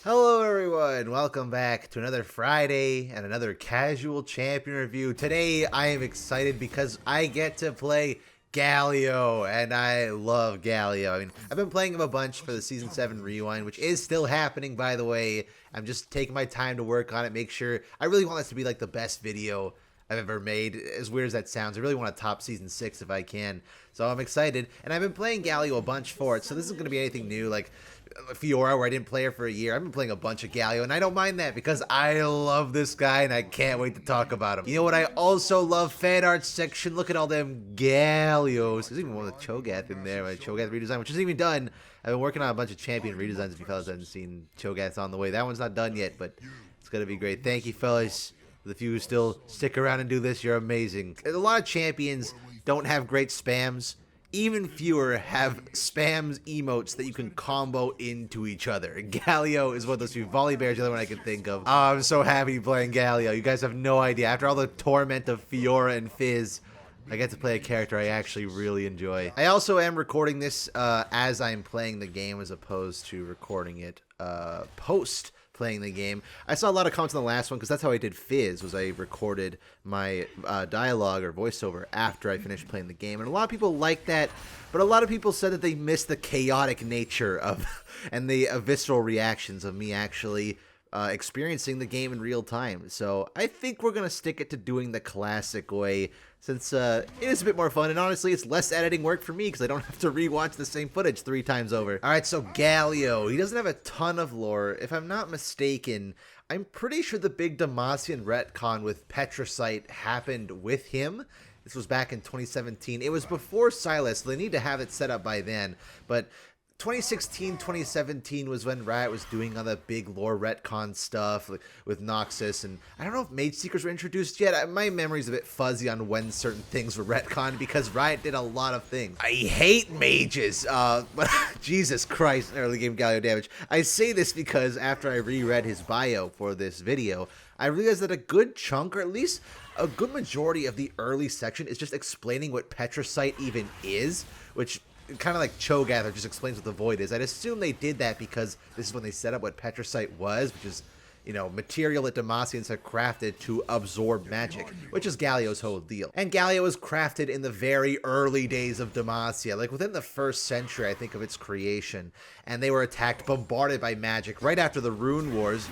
Hello everyone, welcome back to another Friday and another casual champion review. Today I am excited because I get to play Galio, and I love Galio. I mean, I've been playing him a bunch for the Season 7 Rewind, which is still happening, by the way. I'm just taking my time to work on it, make sure. I really want this to be like the best video I've ever made. As weird as that sounds, I really want to top Season 6 if I can. So I'm excited, and I've been playing Galio a bunch for it, so this isn't going to be anything new, like Fiora, where I didn't play her for a year. I've been playing a bunch of Galio, and I don't mind that because I love this guy, and I can't wait to talk about him. You know what I also love? Fan art section. Look at all them Galios. There's even one with Cho'Gath in there, my Cho'Gath redesign, which isn't even done. I've been working on a bunch of champion redesigns. If you fellas haven't seen Cho'Gath's on the way, that one's not done yet, but it's gonna be great. Thank you, fellas. The few who still stick around and do this, you're amazing. A lot of champions don't have great spams. Even fewer have spams emotes that you can combo into each other. Galio is one of those few. Volibear is the other one I can think of. Oh, I'm so happy playing Galio. You guys have no idea. After all the torment of Fiora and Fizz, I get to play a character I actually really enjoy. I also am recording this as I'm playing the game as opposed to recording it post playing the game. I saw a lot of comments on the last one because that's how I did Fizz, was I recorded my dialogue or voiceover after I finished playing the game, and a lot of people liked that, but a lot of people said that they missed the chaotic nature of and the visceral reactions of me actually experiencing the game in real time. So I think we're gonna stick it to doing the classic way, since it is a bit more fun, and honestly it's less editing work for me because I don't have to rewatch the same footage 3 times over. Alright, so Galio, he doesn't have a ton of lore. If I'm not mistaken, I'm pretty sure the big Demacian retcon with Petricite happened with him. This was back in 2017. It was before Silas, so they need to have it set up by then, but 2016, 2017 was when Riot was doing all the big lore retcon stuff with Noxus, and I don't know if Mage Seekers were introduced yet. My memory's a bit fuzzy on when certain things were retconned because Riot did a lot of things. I hate mages, but Jesus Christ, early game Galio damage. I say this because after I reread his bio for this video, I realized that a good chunk, or at least a good majority of the early section, is just explaining what Petricite even is, which kind of like Cho'Gath just explains what the Void is. I'd assume they did that because this is when they set up what Petricite was, which is, you know, material that Demacians had crafted to absorb magic, which is Galio's whole deal. And Galio was crafted in the very early days of Demacia, like within the 1st century, I think, of its creation. And they were attacked, bombarded by magic right after the Rune Wars,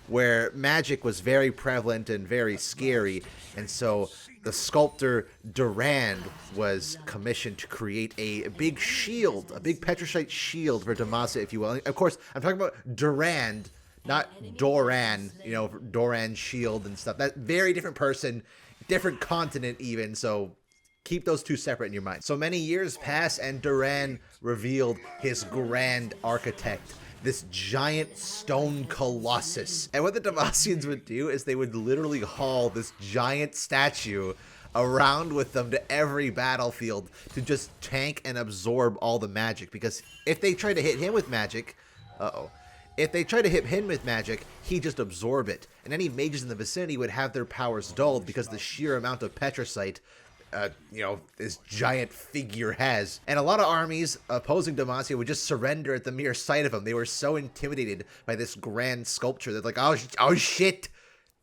where magic was very prevalent and very scary, and so the sculptor Durand was commissioned to create a big shield, a big Petricite shield for Demacia, if you will. Of course, I'm talking about Durand, not Doran, you know, Doran's shield and stuff. That very different person, different continent even, so keep those two separate in your mind. So many years pass, and Durand revealed his grand architect, this giant stone colossus. And what the Demacians would do is they would literally haul this giant statue around with them to every battlefield to just tank and absorb all the magic. Because if they try to hit him with magic, if they try to hit him with magic, he just absorb it. And any mages in the vicinity would have their powers dulled because the sheer amount of Petricite you know, this giant figure has. And a lot of armies opposing Demacia would just surrender at the mere sight of him. They were so intimidated by this grand sculpture that, like, oh shit,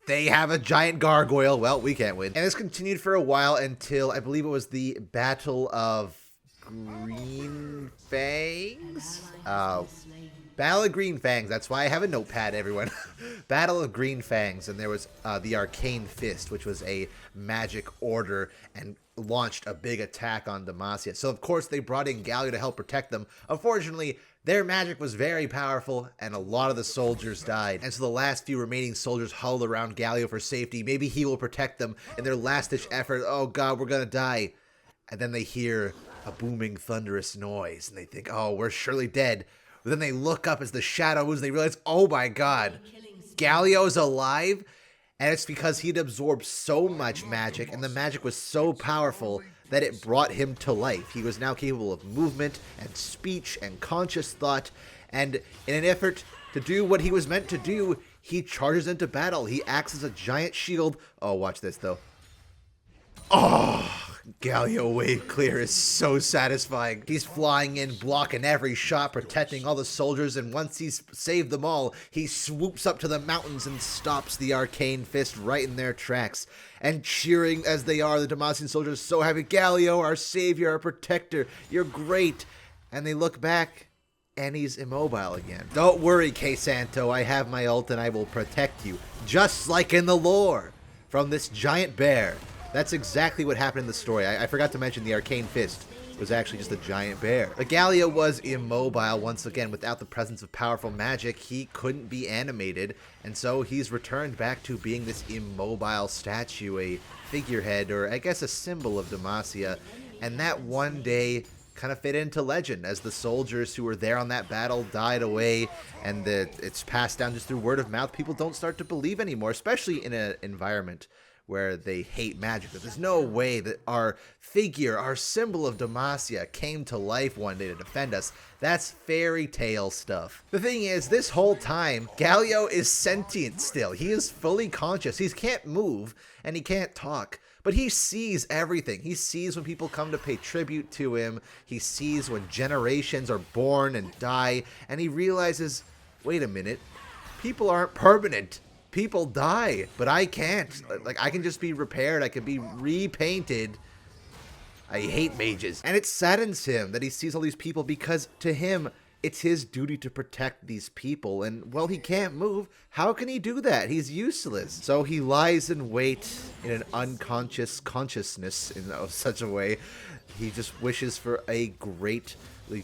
they have a giant gargoyle. Well, we can't win. And this continued for a while until, I believe it was the Battle of Green Fangs? Battle of Green Fangs. That's why I have a notepad, everyone. Battle of Green Fangs. And there was the Arcane Fist, which was a magic order and launched a big attack on Demacia. So, of course, they brought in Galio to help protect them. Unfortunately, their magic was very powerful, and a lot of the soldiers died. And so the last few remaining soldiers huddled around Galio for safety. Maybe he will protect them in their last-ditch effort. Oh, God, we're gonna die. And then they hear a booming, thunderous noise, and they think, oh, we're surely dead. But then they look up as the shadow moves, and they realize, oh my God, Galio's alive? And it's because he'd absorbed so much magic, and the magic was so powerful that it brought him to life. He was now capable of movement and speech and conscious thought, and in an effort to do what he was meant to do, he charges into battle. He acts as a giant shield. Oh, watch this, though. Oh, Galio wave clear is so satisfying. He's flying in, blocking every shot, protecting all the soldiers, and once he's saved them all, he swoops up to the mountains and stops the arcane fist right in their tracks. And cheering as they are, the Demacian soldiers so happy. Galio, our savior, our protector, you're great. And they look back, and he's immobile again. Don't worry, Kay Santo, I have my ult and I will protect you, just like in the lore, from this giant bear. That's exactly what happened in the story. I forgot to mention the arcane fist was actually just a giant bear. But Galio was immobile once again. Without the presence of powerful magic, he couldn't be animated, and so he's returned back to being this immobile statue, a figurehead, or I guess a symbol of Demacia. And that one day kind of fit into legend as the soldiers who were there on that battle died away, and it's passed down just through word of mouth. People don't start to believe anymore, especially in an environment where they hate magic. There's no way that our figure, our symbol of Demacia, came to life one day to defend us. That's fairy tale stuff. The thing is, this whole time, Galio is sentient still. He is fully conscious. He can't move and he can't talk, but he sees everything. He sees when people come to pay tribute to him. He sees when generations are born and die, and he realizes, wait a minute, people aren't permanent. People die, but I can't. Like, I can just be repaired. I can be repainted. I hate mages. And it saddens him that he sees all these people, because to him, it's his duty to protect these people. And, well, he can't move. How can he do that? He's useless. So he lies in wait in an unconscious consciousness in such a way. He just wishes for a great,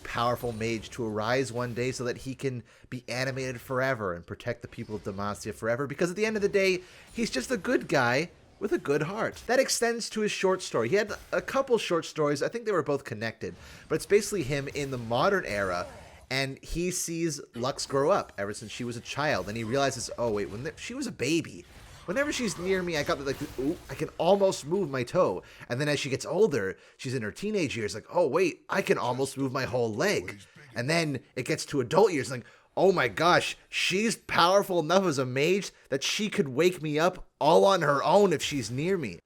powerful mage to arise one day so that he can be animated forever and protect the people of Demacia forever, because at the end of the day, he's just a good guy with a good heart. That extends to his short story. He had a couple short stories. I think they were both connected, but it's basically him in the modern era, and he sees Lux grow up ever since she was a child, and he realizes, oh wait, when she was a baby, whenever she's near me, I got like, ooh, I can almost move my toe. And then as she gets older, she's in her teenage years, like, oh wait, I can almost move my whole leg. And then it gets to adult years, like, oh my gosh, she's powerful enough as a mage that she could wake me up all on her own if she's near me.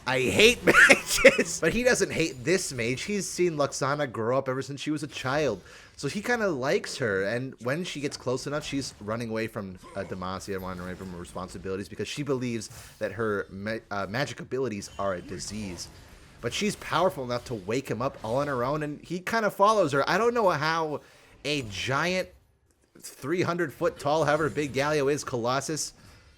I hate mages. But he doesn't hate this mage. He's seen Luxana grow up ever since she was a child. So he kind of likes her, and when she gets close enough, she's running away from Demacia, running away from her responsibilities, because she believes that her magic abilities are a disease. But she's powerful enough to wake him up all on her own, and he kind of follows her. I don't know how a giant 300-foot tall, however big Galio is, Colossus,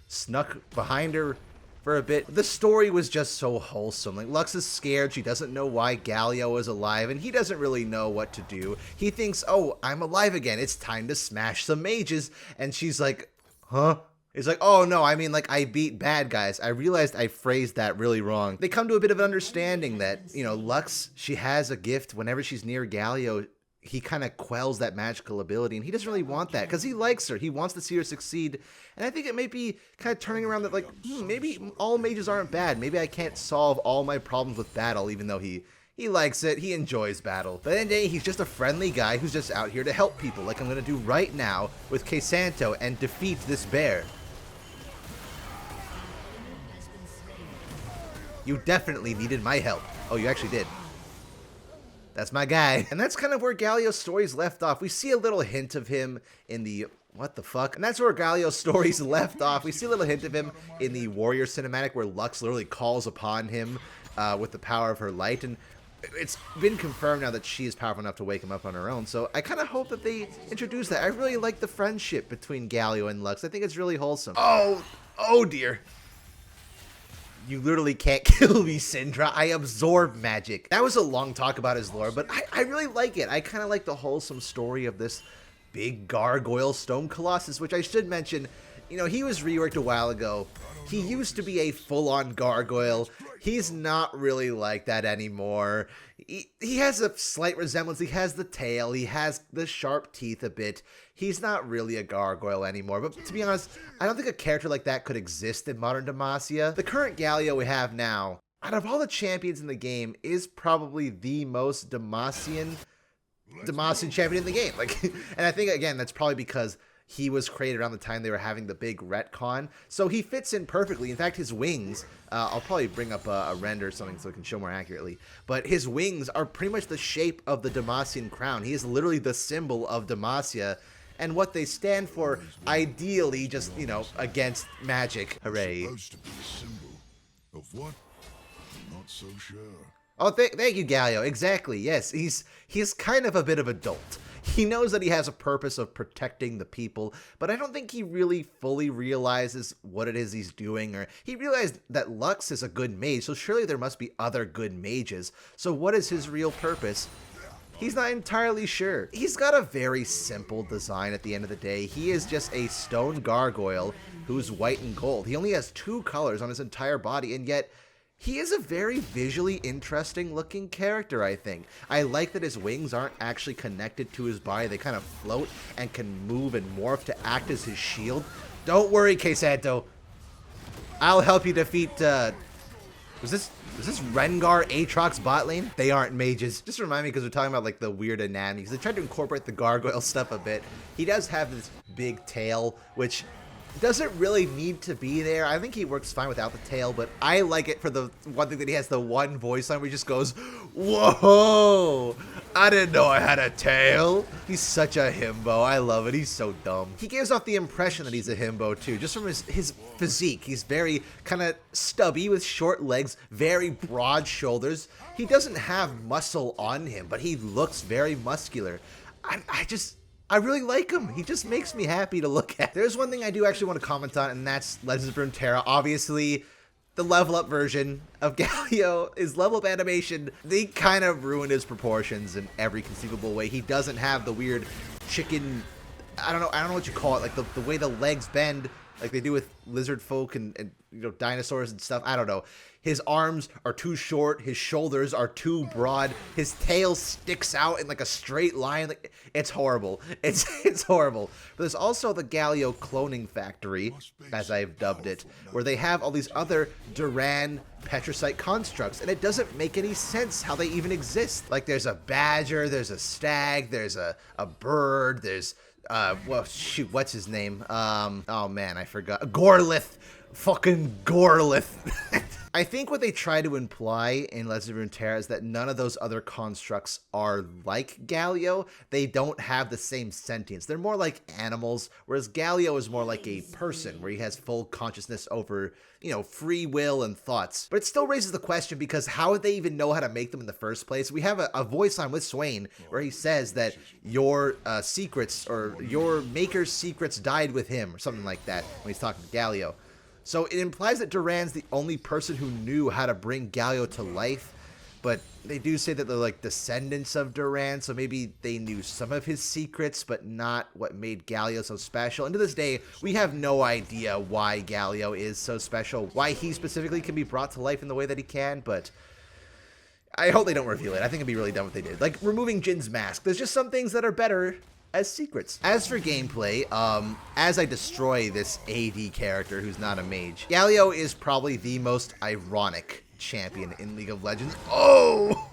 snuck behind her for a bit. The story was just so wholesome. Like, Lux is scared. She doesn't know why Galio is alive, and he doesn't really know what to do. He thinks, oh, I'm alive again. It's time to smash some mages. And she's like, huh? He's like, oh no, I mean, like, I beat bad guys. I realized I phrased that really wrong. They come to a bit of an understanding that, you know, Lux, she has a gift. Whenever she's near Galio, he kind of quells that magical ability, and he doesn't really want that because he likes her. He wants to see her succeed, and I think it may be kind of turning around that, like, maybe all mages aren't bad. Maybe I can't solve all my problems with battle, even though he likes it. He enjoys battle. But at the end of the day, he's just a friendly guy who's just out here to help people, like I'm going to do right now with Kay Santo, and defeat this bear. You definitely needed my help. Oh, you actually did. That's my guy. And that's kind of where Galio's stories left off. We see a little hint of him in the... what the fuck? And that's where Galio's stories left off. We see a little hint of him in the Warrior cinematic, where Lux literally calls upon him with the power of her light. And it's been confirmed now that she is powerful enough to wake him up on her own. So I kind of hope that they introduce that. I really like the friendship between Galio and Lux. I think it's really wholesome. Oh dear. You literally can't kill me, Syndra. I absorb magic. That was a long talk about his lore, but I really like it. I kind of like the wholesome story of this big gargoyle stone colossus, which I should mention, you know, he was reworked a while ago. He used to be a full-on gargoyle. He's not really like that anymore. He has a slight resemblance. He has the tail. He has the sharp teeth a bit. He's not really a gargoyle anymore. But to be honest, I don't think a character like that could exist in modern Demacia. The current Galio we have now, out of all the champions in the game, is probably the most Demacian champion in the game. Like, and I think, again, that's probably because he was created around the time they were having the big retcon. So he fits in perfectly. In fact, his wings, I'll probably bring up a render or something so I can show more accurately, but his wings are pretty much the shape of the Demacian crown. He is literally the symbol of Demacia, and what they stand for, ideally, just, you know, against magic. Hooray. Supposed to be a symbol of what? I'm not so sure. Oh, thank you, Galio. Exactly, yes. He's kind of a bit of a dolt. He knows that he has a purpose of protecting the people, but I don't think he really fully realizes what it is he's doing, or he realized that Lux is a good mage, so surely there must be other good mages. So what is his real purpose? He's not entirely sure. He's got a very simple design at the end of the day. He is just a stone gargoyle who's white and gold. He only has 2 colors on his entire body, and yet he is a very visually interesting looking character, I think. I like that his wings aren't actually connected to his body. They kind of float and can move and morph to act as his shield. Don't worry, Keisanto. I'll help you defeat, was this Rengar Aatrox bot lane? They aren't mages. Just remind me, because we're talking about like the weird anatomy, because they tried to incorporate the gargoyle stuff a bit. He does have this big tail, which doesn't really need to be there. I think he works fine without the tail, but I like it for the one thing that he has the one voice line where he just goes, "Whoa! I didn't know I had a tail." He's such a himbo. I love it. He's so dumb. He gives off the impression that he's a himbo too, just from his physique. He's very kind of stubby with short legs, very broad shoulders. He doesn't have muscle on him, but he looks very muscular. I really like him. He just makes me happy to look at. There's one thing I do actually want to comment on, and that's Legends of Runeterra. Obviously, the level up version of Galio, his level up animation, they kind of ruined his proportions in every conceivable way. He doesn't have the weird chicken, I don't know what you call it, like the way the legs bend, like they do with lizard folk and you know, dinosaurs and stuff. I don't know. His arms are too short. His shoulders are too broad. His tail sticks out in like a straight line. Like, it's horrible. It's horrible. But there's also the Galio cloning factory, as I've dubbed it, where they have all these other Duran Petricite constructs, and it doesn't make any sense how they even exist. Like, there's a badger, there's a stag, there's a bird, there's well, shoot, what's his name? Oh man, I forgot. Gorlith. Fucking Gorlith. I think what they try to imply in Legends of Runeterra is that none of those other constructs are like Galio. They don't have the same sentience. They're more like animals, whereas Galio is more like a person, where he has full consciousness over, you know, free will and thoughts. But it still raises the question, because how would they even know how to make them in the first place? We have a voice line with Swain where he says that your secrets, or your maker's secrets, died with him, or something like that, when he's talking to Galio. So it implies that Duran's the only person who knew how to bring Galio to life, but they do say that they're like descendants of Duran, so maybe they knew some of his secrets, but not what made Galio so special. And to this day, we have no idea why Galio is so special, why he specifically can be brought to life in the way that he can, but I hope they don't reveal it. I think it'd be really dumb what they did. Like removing Jin's mask. There's just some things that are better as secrets. As for gameplay, as I destroy this AD character who's not a mage, Galio is probably the most ironic champion in League of Legends. Oh!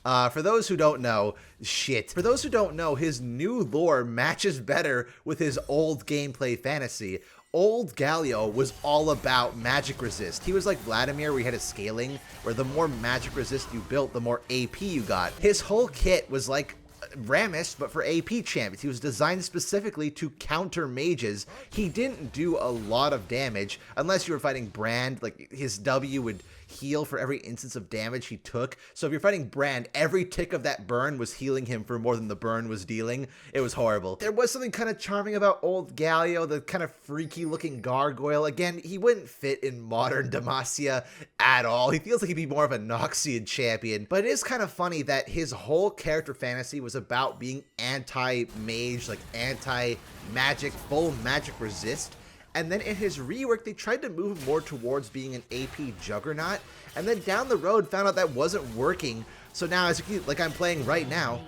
For those who don't know, For those who don't know, his new lore matches better with his old gameplay fantasy. Old Galio was all about magic resist. He was like Vladimir, where he had a scaling, where the more magic resist you built, the more AP you got. His whole kit was like Rammus, but for AP champions. He was designed specifically to counter mages. He didn't do a lot of damage unless you were fighting Brand. Like, his W would heal for every instance of damage he took. So if you're fighting Brand, every tick of that burn was healing him for more than the burn was dealing. It was horrible. There was something kind of charming about old Galio, the kind of freaky looking gargoyle. Again, he wouldn't fit in modern Demacia at all. He feels like he'd be more of a Noxian champion. But it is kind of funny that his whole character fantasy was about being anti-mage, like anti-magic, full magic resist. And then in his rework, they tried to move him more towards being an AP juggernaut. And then down the road, found out that wasn't working. So now, as you, like I'm playing right now,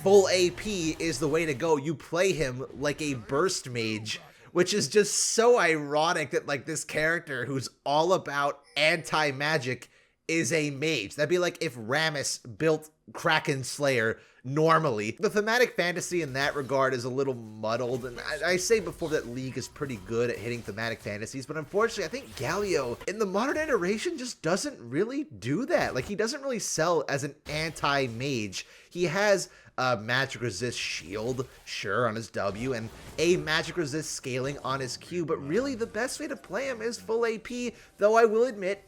full AP is the way to go. You play him like a burst mage, which is just so ironic that like this character who's all about anti-magic is a mage. That'd be like if Rammus built Kraken Slayer normally. The thematic fantasy in that regard is a little muddled, and I say before that League is pretty good at hitting thematic fantasies, but unfortunately I think Galio in the modern iteration just doesn't really do that. Like, he doesn't really sell as an anti-mage. He has a magic resist shield, sure, on his W, and a magic resist scaling on his Q, but really the best way to play him is full AP, though I will admit,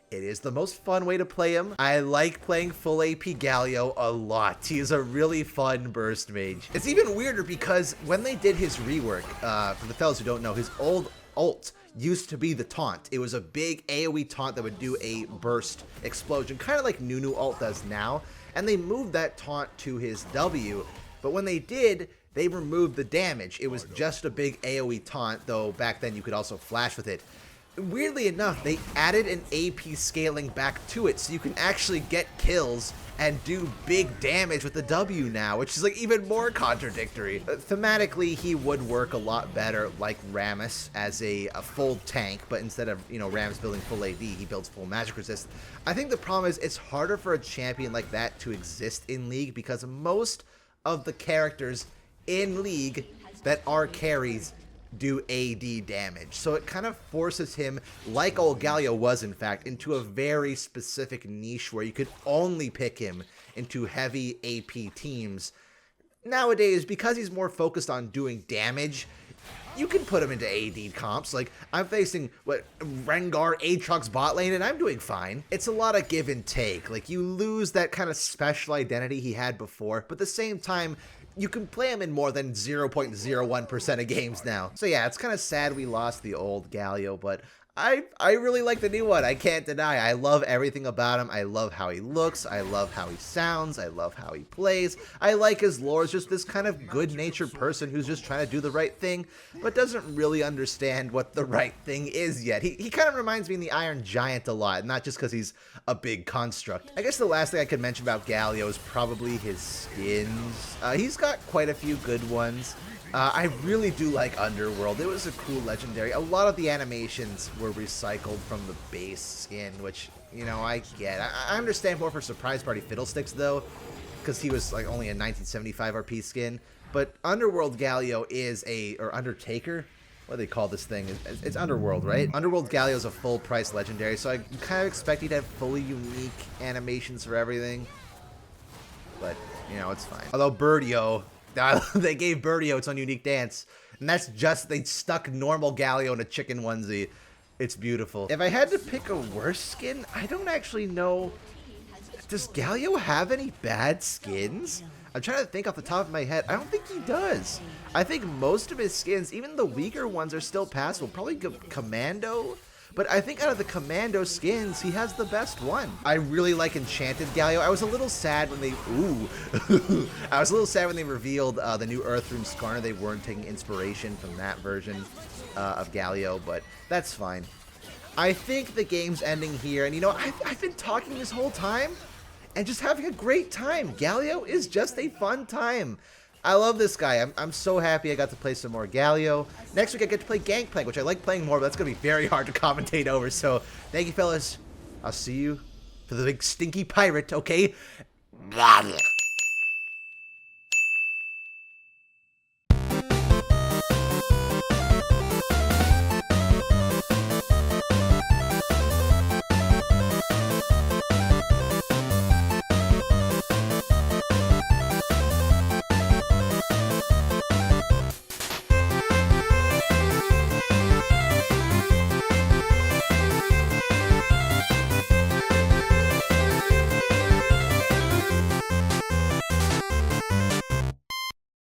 it is the most fun way to play him. I like playing full AP Galio a lot. He is a really fun burst mage. It's even weirder because when they did his rework, for the fellas who don't know, his old ult used to be the taunt. It was a big AoE taunt that would do a burst explosion, kind of like Nunu ult does now, and they moved that taunt to his W, but when they did, they removed the damage. It was just a big AoE taunt, though back then you could also flash with it. Weirdly enough, they added an AP scaling back to it, so you can actually get kills and do big damage with the W now, which is like even more contradictory. Thematically, he would work a lot better like Rammus as a full tank, but instead of, you know, Rammus building full AD, he builds full magic resist. I think the problem is it's harder for a champion like that to exist in League because most of the characters in League that are carries do AD damage. So it kind of forces him, like old Galio was in fact, into a very specific niche where you could only pick him into heavy AP teams. Nowadays, because he's more focused on doing damage, you can put him into AD comps. Like, I'm facing, Rengar, Aatrox bot lane, and I'm doing fine. It's a lot of give and take. Like, you lose that kind of special identity he had before, but at the same time, you can play him in more than 0.01% of games now. So yeah, it's kind of sad we lost the old Galio, but I really like the new one. I can't deny. I love everything about him. I love how he looks. I love how he sounds. I love how he plays. I like his lore. It's just this kind of good-natured person who's just trying to do the right thing, but doesn't really understand what the right thing is yet. He kind of reminds me of the Iron Giant a lot, not just because he's a big construct. I guess the last thing I could mention about Galio is probably his skins. He's got quite a few good ones. I really do like Underworld. It was a cool legendary. A lot of the animations were recycled from the base skin, which, you know, I get. I understand more for Surprise Party Fiddlesticks, though, because he was like only a 1975 RP skin. But Underworld Galio is or Undertaker, what do they call this thing? It's Underworld, right? Underworld Galio is a full price legendary, so I kind of expect he'd have fully unique animations for everything. But, you know, it's fine. Although Birdio, they gave Birdio its own unique dance, and that's just, they stuck normal Galio in a chicken onesie. It's beautiful. If I had to pick a worse skin, I don't actually know. Does Galio have any bad skins? I'm trying to think off the top of my head. I don't think he does. I think most of his skins, even the weaker ones, are still passable. Probably Commando. But I think out of the Commando skins, he has the best one. I really like Enchanted Galio. I was a little sad when they... I was a little sad when they revealed the new Earthroom Skarner. They weren't taking inspiration from that version of Galio, but that's fine. I think the game's ending here, and you know, I've been talking this whole time and just having a great time. Galio is just a fun time. I love this guy. I'm so happy I got to play some more Galio. Next week I get to play Gangplank, which I like playing more, but that's going to be very hard to commentate over. So thank you, fellas. I'll see you for the big stinky pirate, okay?